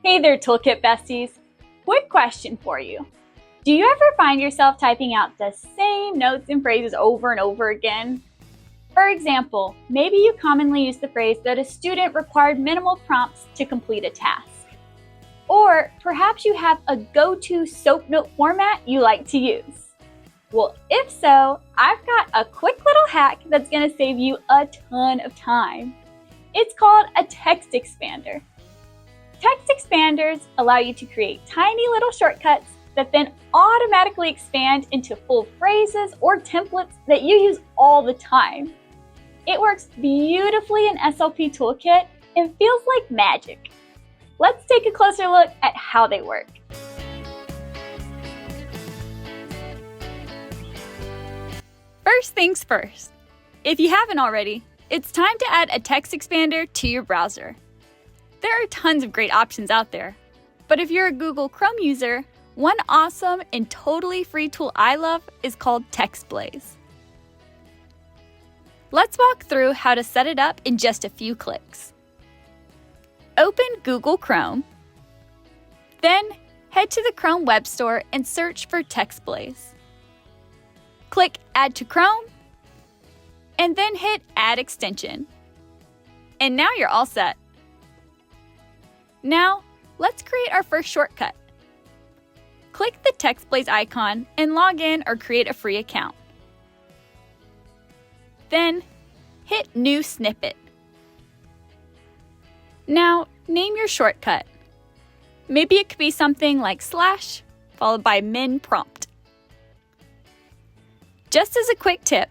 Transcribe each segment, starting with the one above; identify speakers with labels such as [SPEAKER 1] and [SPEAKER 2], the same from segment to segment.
[SPEAKER 1] Hey there, Toolkit besties. Quick question for you. Do you ever find yourself typing out the same notes and phrases over and over again? For example, maybe you commonly use the phrase that a student required minimal prompts to complete a task. Or perhaps you have a go-to SOAP note format you like to use. Well, if so, I've got a quick little hack that's going to save you a ton of time. It's called a text expander. Text expanders allow you to create tiny little shortcuts that then automatically expand into full phrases or templates that you use all the time. It works beautifully in SLP Toolkit and feels like magic. Let's take a closer look at how they work. First things first, if you haven't already, it's time to add a text expander to your browser. There are tons of great options out there, but if you're a Google Chrome user, one awesome and totally free tool I love is called TextBlaze. Let's walk through how to set it up in just a few clicks. Open Google Chrome, then head to the Chrome Web Store and search for TextBlaze. Click Add to Chrome, and then hit Add Extension. And now you're all set. Now, let's create our first shortcut. Click the TextBlaze icon and log in or create a free account. Then, hit New Snippet. Now, name your shortcut. Maybe it could be something like slash, followed by min prompt. Just as a quick tip,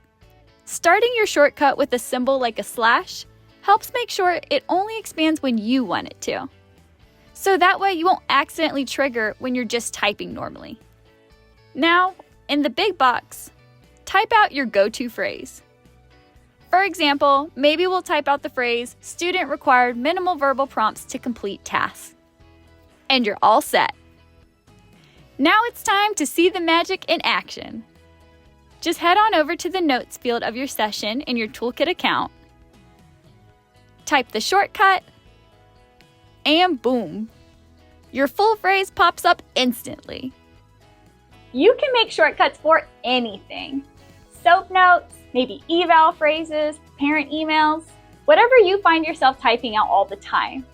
[SPEAKER 1] starting your shortcut with a symbol like a slash helps make sure it only expands when you want it to. So that way you won't accidentally trigger when you're just typing normally. Now, in the big box, type out your go-to phrase. For example, maybe we'll type out the phrase, student required minimal verbal prompts to complete tasks. And you're all set. Now it's time to see the magic in action. Just head on over to the notes field of your session in your Toolkit account, type the shortcut, and boom, your full phrase pops up instantly. You can make shortcuts for anything. SOAP notes, maybe eval phrases, parent emails, whatever you find yourself typing out all the time.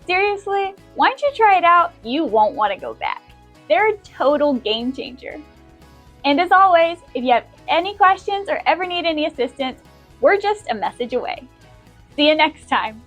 [SPEAKER 1] Seriously, once you try it out, you won't want to go back. They're a total game changer. And as always, if you have any questions or ever need any assistance, we're just a message away. See you next time.